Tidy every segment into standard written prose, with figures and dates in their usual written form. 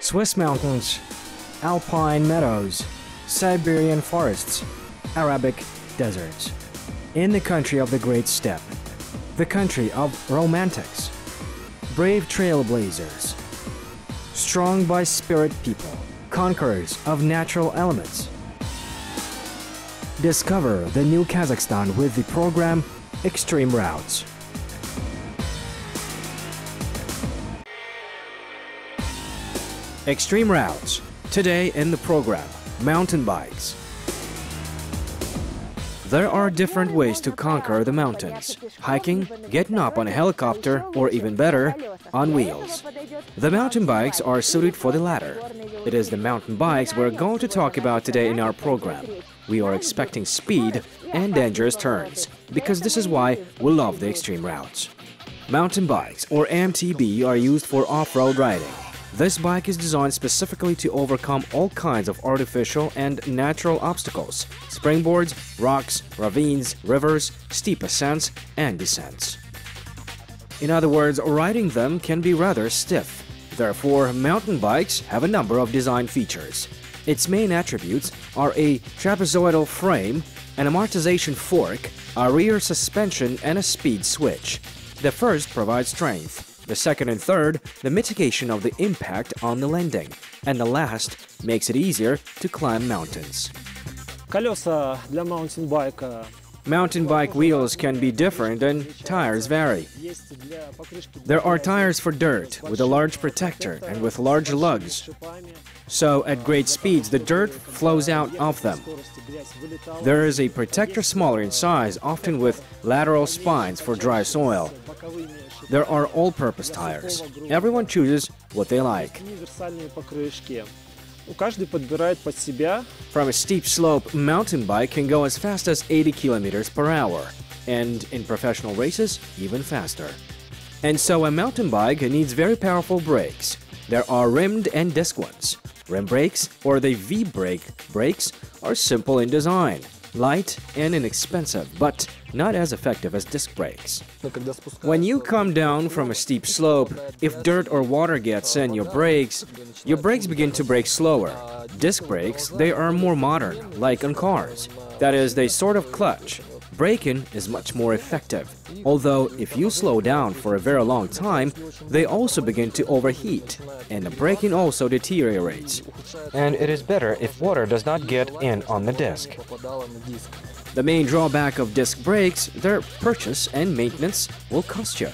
Swiss mountains, alpine meadows, Siberian forests, Arabic deserts. In the country of the Great Steppe, the country of romantics, brave trailblazers, strong by spirit people, conquerors of natural elements. Discover the new Kazakhstan with the program Extreme Routes. Extreme Routes. Today in the program, mountain bikes. There are different ways to conquer the mountains. Hiking, getting up on a helicopter, or even better, on wheels. The mountain bikes are suited for the latter. It is the mountain bikes we're going to talk about today in our program. We are expecting speed and dangerous turns, because this is why we love the extreme routes. Mountain bikes, or MTB, are used for off-road riding. This bike is designed specifically to overcome all kinds of artificial and natural obstacles, springboards, rocks, ravines, rivers, steep ascents, and descents. In other words, riding them can be rather stiff. Therefore, mountain bikes have a number of design features. Its main attributes are a trapezoidal frame, an amortization fork, a rear suspension, and a speed switch. The first provides strength. The second and third, the mitigation of the impact on the landing, and the last makes it easier to climb mountains. Колеса для маунтинбайка. Mountain bike wheels can be different and tires vary. There are tires for dirt with a large protector and with large lugs. So at great speeds the dirt flows out of them. There is a protector smaller in size, often with lateral spines for dry soil. There are all-purpose tires. Everyone chooses what they like. From a steep slope, mountain bike can go as fast as 80 kilometers per hour, and in professional races, even faster. And so a mountain bike needs very powerful brakes. There are rimmed and disc ones. Rim brakes, or the V-brake brakes, are simple in design, light and inexpensive, but not as effective as disc brakes. When you come down from a steep slope, if dirt or water gets in your brakes begin to brake slower. Disc brakes, they are more modern, like on cars. That is, they sort of clutch. Braking is much more effective, although if you slow down for a very long time, they also begin to overheat, and the braking also deteriorates. And it is better if water does not get in on the disc. The main drawback of disc brakes, their purchase and maintenance will cost you.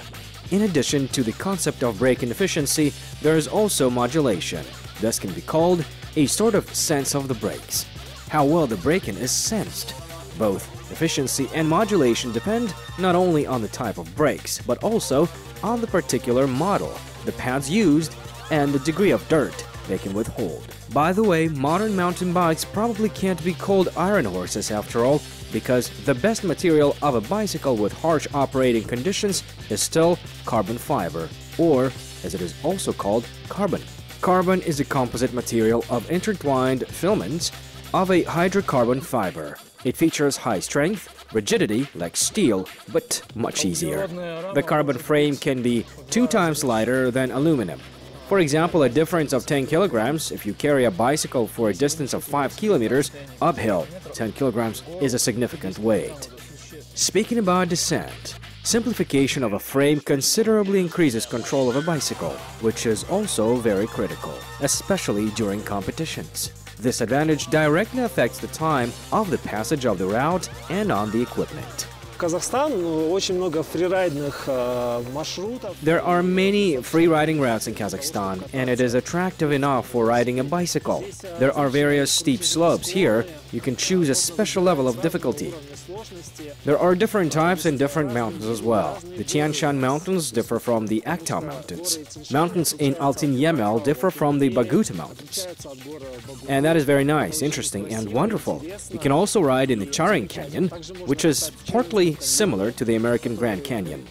In addition to the concept of braking efficiency, there is also modulation. This can be called a sort of sense of the brakes. How well the braking is sensed. Both efficiency and modulation depend not only on the type of brakes, but also on the particular model, the pads used, and the degree of dirt they can withhold. By the way, modern mountain bikes probably can't be called iron horses after all, because the best material of a bicycle with harsh operating conditions is still carbon fiber, or, as it is also called, carbon. Carbon is a composite material of intertwined filaments of a hydrocarbon fiber. It features high strength, rigidity like steel, but much easier. The carbon frame can be 2 times lighter than aluminum. For example, a difference of 10 kilograms, if you carry a bicycle for a distance of 5 kilometers uphill, 10 kilograms is a significant weight. Speaking about descent, simplification of a frame considerably increases control of a bicycle, which is also very critical, especially during competitions. This advantage directly affects the time of the passage of the route and on the equipment. There are many free riding routes in Kazakhstan, and it is attractive enough for riding a bicycle. There are various steep slopes here. You can choose a special level of difficulty. There are different types and different mountains as well. The Tian Shan Mountains differ from the Aktau Mountains. Mountains in Altin Yemel differ from the Baguta Mountains. And that is very nice, interesting, and wonderful. You can also ride in the Charing Canyon, which is partly similar to the American Grand Canyon.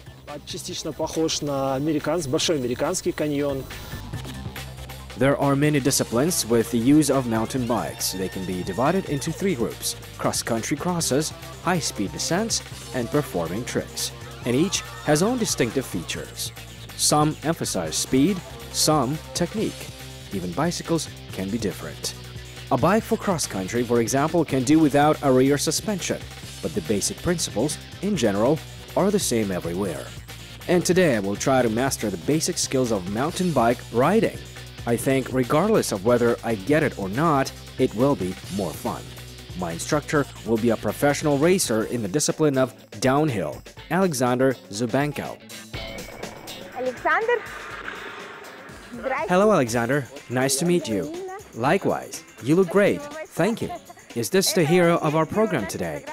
There are many disciplines with the use of mountain bikes. They can be divided into 3 groups: cross-country crosses, high-speed descents, and performing tricks. And each has own distinctive features. Some emphasize speed, some technique. Even bicycles can be different. A bike for cross-country, for example, can do without a rear suspension, but the basic principles, in general, are the same everywhere. And today I will try to master the basic skills of mountain bike riding. I think regardless of whether I get it or not, it will be more fun. My instructor will be a professional racer in the discipline of downhill, Alexander Zubanko. Alexander? Hello, Alexander. Nice to meet you. Likewise. You look great. Thank you. Is this the hero of our program today?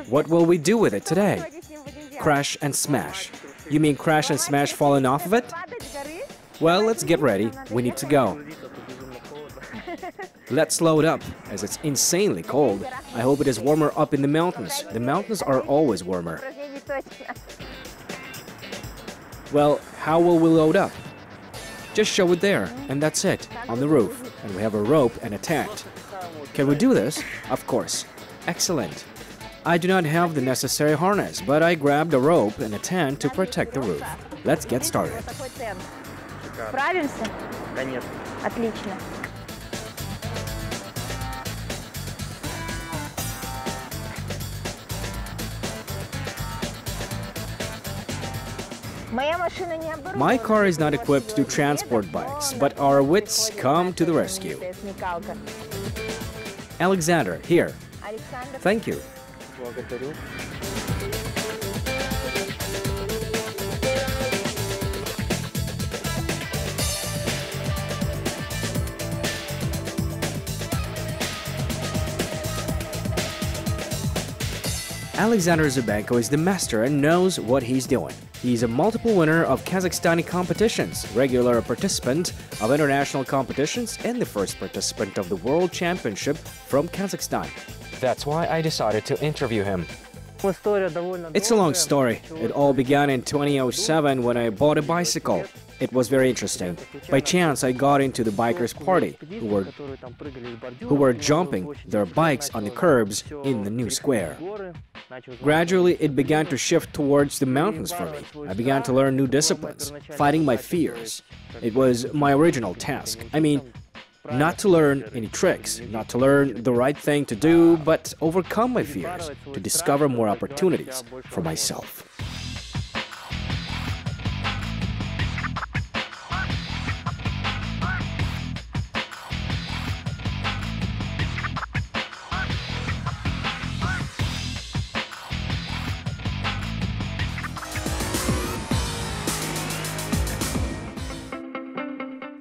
What will we do with it today? Crash and smash. You mean crash and smash falling off of it? Well, let's get ready. We need to go. Let's load up, as it's insanely cold. I hope it is warmer up in the mountains. The mountains are always warmer. Well, how will we load up? Just show it there, and that's it, on the roof. And we have a rope and a tent. Can we do this? Of course. Excellent. I do not have the necessary harness, but I grabbed a rope and a tent to protect the roof. Let's get started. Справимся? Конечно. Отлично. My car is not equipped to transport bikes, but our wits come to the rescue. Alexander, here. Thank you. Благодарю. Alexander Zubanko is the master and knows what he's doing. He's a multiple winner of Kazakhstani competitions, regular participant of international competitions, and the first participant of the World Championship from Kazakhstan. That's why I decided to interview him. It's a long story. It all began in 2007 when I bought a bicycle. It was very interesting. By chance, I got into the bikers' party, who were jumping their bikes on the curbs in the new square. Gradually, it began to shift towards the mountains for me. I began to learn new disciplines, fighting my fears. It was my original task. I mean, not to learn any tricks, not to learn the right thing to do, but overcome my fears, to discover more opportunities for myself.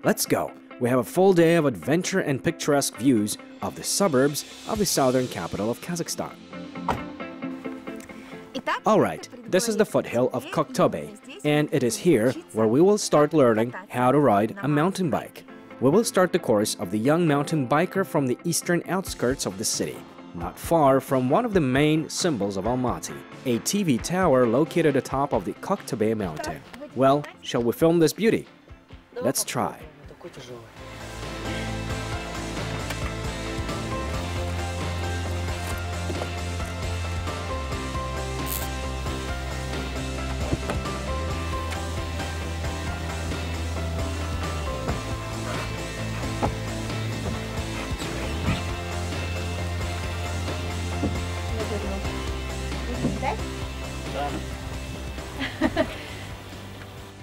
Let's go. We have a full day of adventure and picturesque views of the suburbs of the southern capital of Kazakhstan. Alright, this is the foothill of Koktobé, and it is here where we will start learning how to ride a mountain bike. We will start the course of the young mountain biker from the eastern outskirts of the city, not far from one of the main symbols of Almaty, a TV tower located atop of the Koktobé mountain. Well, shall we film this beauty? Let's try.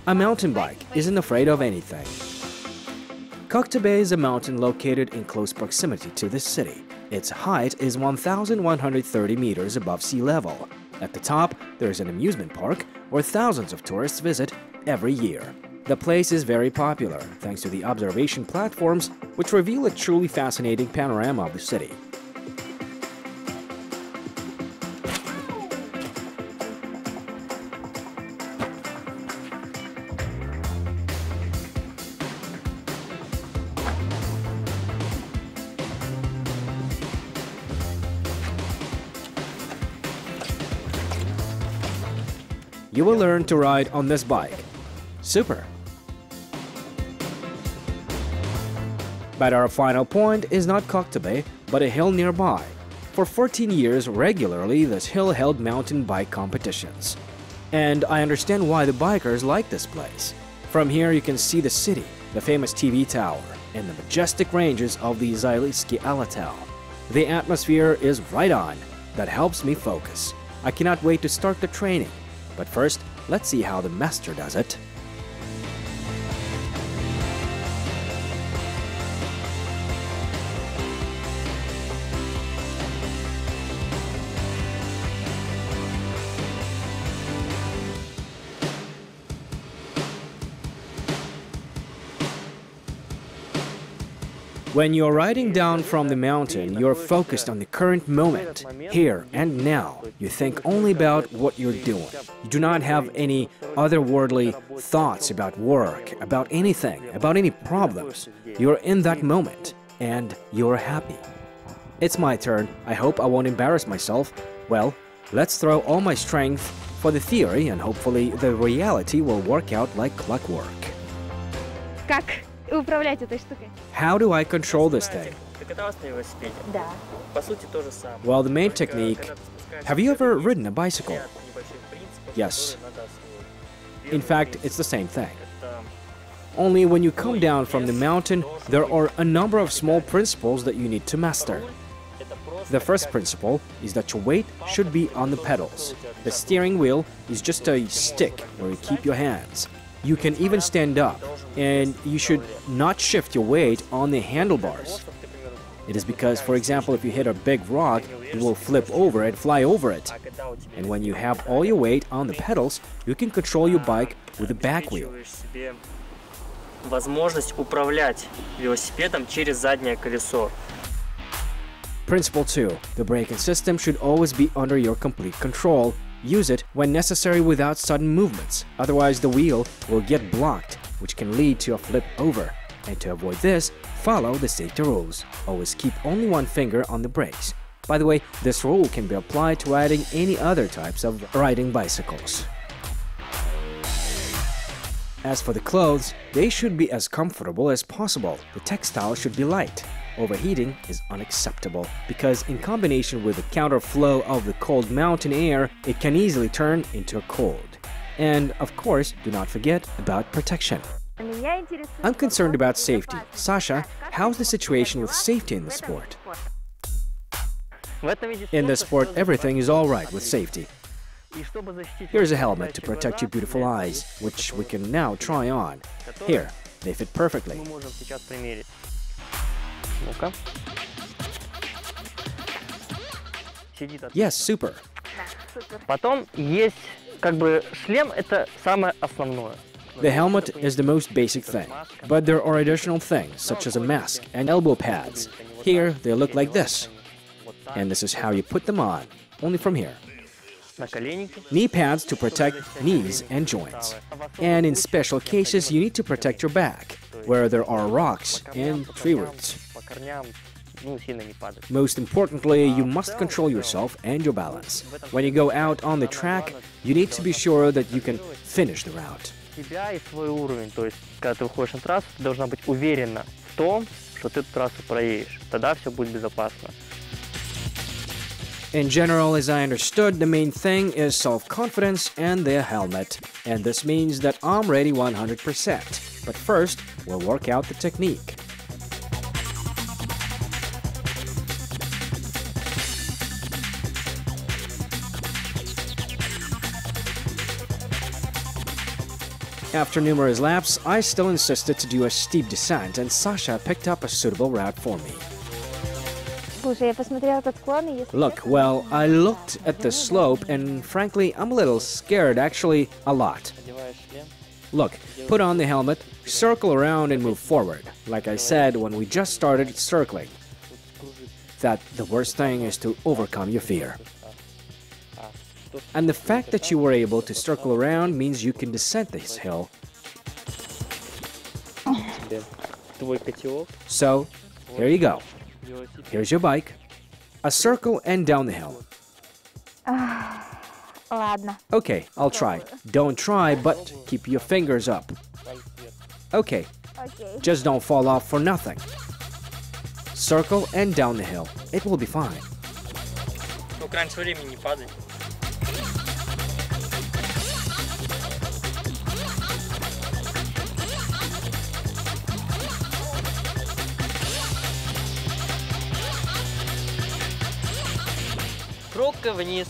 A mountain bike isn't afraid of anything. Koktobé is a mountain located in close proximity to the city. Its height is 1,130 meters above sea level. At the top, there is an amusement park where thousands of tourists visit every year. The place is very popular thanks to the observation platforms, which reveal a truly fascinating panorama of the city. You will learn to ride on this bike. Super! But our final point is not Koktobé, but a hill nearby. For 14 years, regularly, this hill held mountain bike competitions. And I understand why the bikers like this place. From here you can see the city, the famous TV tower, and the majestic ranges of the Zylitsky Alatal. The atmosphere is right on. That helps me focus. I cannot wait to start the training. But first, let's see how the master does it. When you're riding down from the mountain, you're focused on the current moment, here and now. You think only about what you're doing. You do not have any otherworldly thoughts about work, about anything, about any problems. You're in that moment, and you're happy. It's my turn. I hope I won't embarrass myself. Well, let's throw all my strength for the theory, and hopefully the reality will work out like clockwork. Как управлять этой штукой? How do I control this thing? Ты каталась на велосипеде? Да. По сути, то же самое. Well, the main Только technique... когда ты спускаешься Have you ever вниз, ridden a bicycle? ряд небольших принципов, Yes. которые надо освоить. In Первый fact, принцип it's the same thing. — это Only when you come down from the mountain, there are a number of small principles that you need to master. это просто The first principle is that your weight should be on the pedals. The steering wheel is just a stick where you keep your hands. You can even stand up, and you should not shift your weight on the handlebars. чтоб ты, к примеру, It is because, for example, if you hit a big rock, you will flip over and fly over it. а когда у тебя And when you have all your weight on the pedals, you can control your bike with the back wheel. обеспечиваешь себе возможность управлять велосипедом через заднее колесо. Principle 2. The braking system should always be under your complete control. Use it when necessary without sudden movements, otherwise the wheel will get blocked, which can lead to a flip over. And to avoid this, follow the safety rules. Always keep only one finger on the brakes. By the way, this rule can be applied to riding any other types of riding bicycles. As for the clothes, they should be as comfortable as possible. The textile should be light. Overheating is unacceptable because in combination with the counterflow of the cold mountain air, it can easily turn into a cold. And of course, do not forget about protection. Меня интересует I'm concerned about safety. безопасность. Sasha, how's the situation with safety in the sport? В этом виде In the спорта sport, всё everything is all right от with риска. safety. И чтобы защитить Here's a ваши helmet to блестящие protect your глаза, beautiful есть eyes, вещи, which we которые can now try on. Here, they fit perfectly. мы можем сейчас примерить. Ну-ка. Сидит отлично. Yes, super. Да, супер. Потом есть как бы шлем, это самое основное. The helmet is the most basic thing, but there are additional things, such as a mask and elbow pads. Here, they look like this, Вот так, and this is how you put them on, only from here. наколенники. Knee pads to protect knees and joints. And in special cases, you need to protect your back, where there are rocks and tree roots. По корням, ну, сильно не падать. Most importantly, you must control yourself and your balance. When you go out on the track, you need to be sure that you can finish the route. Тебя и свой уровень, то есть, когда ты выходишь на трассу, ты должна быть уверена в том, что ты эту трассу проедешь. Тогда все будет безопасно. In general, as I understood, the main thing is self-confidence and the helmet. And this means that I'm ready 100%. But first, we'll work out the technique. After numerous laps, I still insisted to do a steep descent, and Sasha picked up a suitable route for me. Слушай, я посмотрела этот склон, и если Look, well, I looked at the slope, and frankly, I'm a little scared, actually, a lot. Одеваешь шлем. Look, put on the helmet, circle around and move forward. Like I said when we just started circling, that the worst thing is to overcome your fear. And the fact that you were able to circle around means you can descend this hill. Тебе твой котелок, So, here you go. велосипед. Here's your bike. A circle and down the hill. Ладно. Okay, I'll try. Don't try, but keep your fingers up. Okay, Окей. just don't fall off for nothing. Circle and down the hill. It will be fine. Только раньше времени не падай. Круг вниз.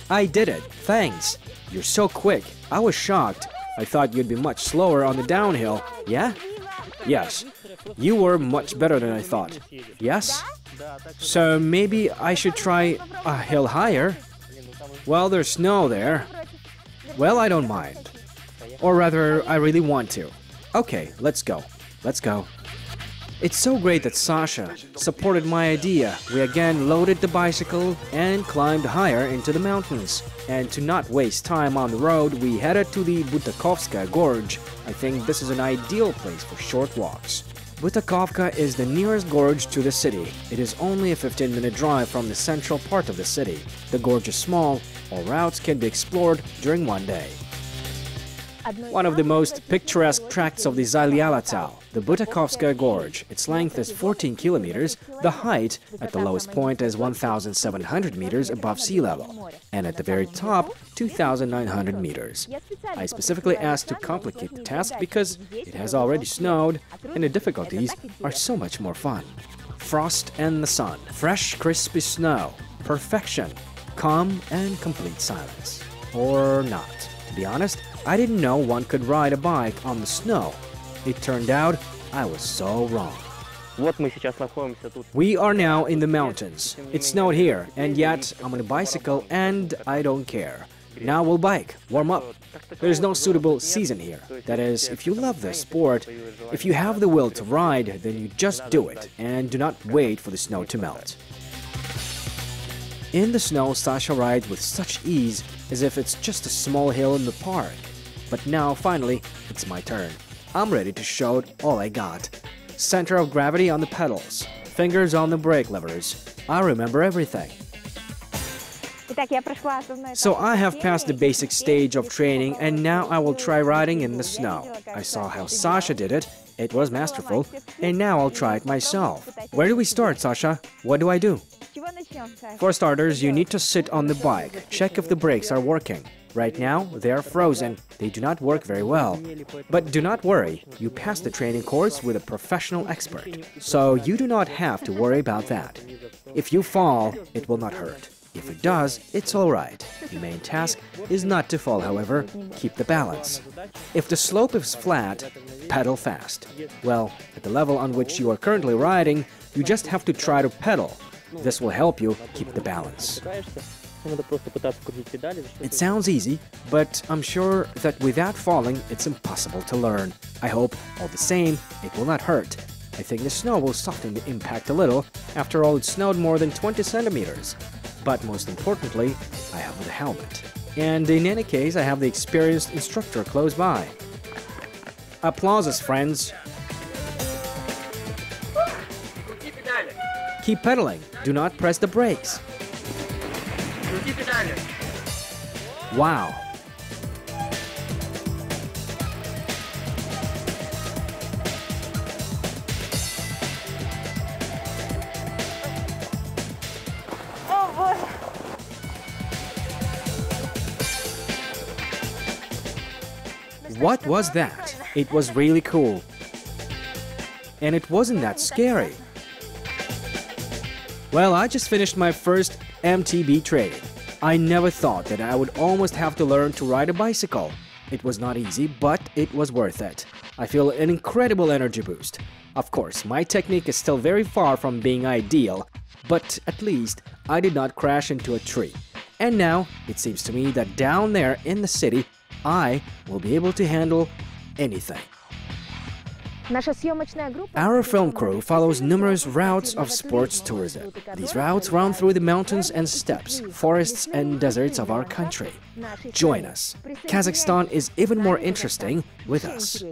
I did it, thanks. You're so quick. I was shocked. I thought you'd be much slower on the downhill. Yeah? Yes. You were much better than I thought. Yes? So maybe I should try a hill higher? Well, there's snow there. Well, I don't mind. Or rather, I really want to. Okay, let's go. Let's go. It's so great that Sasha supported my idea. We again loaded the bicycle and climbed higher into the mountains. And to not waste time on the road, we headed to the Butakovskaya Gorge. I think this is an ideal place for short walks. Butakovka is the nearest gorge to the city. It is only a 15-minute drive from the central part of the city. The gorge is small. All routes can be explored during one day. One of the most picturesque tracts of the Zalialatal, the Butakovskaya Gorge. Its length is 14 kilometers, the height at the lowest point is 1,700 meters above sea level, and at the very top, 2,900 meters. I specifically asked to complicate the task because it has already snowed, and the difficulties are so much more fun. Frost and the sun, fresh, crispy snow, perfection, calm and complete silence. Or not. To be honest, I didn't know one could ride a bike on the snow. It turned out I was so wrong. We are now in the mountains. It snowed here, and yet I'm on a bicycle and I don't care. Now we'll bike, warm up. There's no suitable season here. That is, if you love this sport, if you have the will to ride, then you just do it and do not wait for the snow to melt. In the snow, Sasha rides with such ease as if it's just a small hill in the park. But now, finally, it's my turn. I'm ready to show it all I got. Center of gravity on the pedals, fingers on the brake levers. I remember everything. So I have passed the basic stage of training and now I will try riding in the snow. I saw how Sasha did it. It was masterful. And now I'll try it myself. Where do we start, Sasha? What do I do? For starters, you need to sit on the bike. Check if the brakes are working. Right now, they are frozen. They do not work very well. But do not worry, you passed the training course with a professional expert. So you do not have to worry about that. If you fall, it will not hurt. If it does, it's alright. The main task is not to fall, however. Keep the balance. If the slope is flat, pedal fast. Well, at the level on which you are currently riding, you just have to try to pedal. This will help you keep the balance. It sounds easy, but I'm sure that without falling, it's impossible to learn. I hope, all the same, it will not hurt. I think the snow will soften the impact a little. After all, it snowed more than 20 centimeters. But most importantly, I have the helmet. And in any case, I have the experienced instructor close by. Applauses, friends. Keep pedaling. Do not press the brakes. Wow. What was that? It was really cool. And it wasn't that scary. Well, I just finished my first MTB training. I never thought that I would almost have to learn to ride a bicycle. It was not easy, but it was worth it. I feel an incredible energy boost. Of course, my technique is still very far from being ideal, but at least I did not crash into a tree. And now, it seems to me that down there in the city, I will be able to handle anything. Our film crew follows numerous routes of sports tourism. These routes run through the mountains and steppes, forests and deserts of our country. Join us. Kazakhstan is even more interesting with us.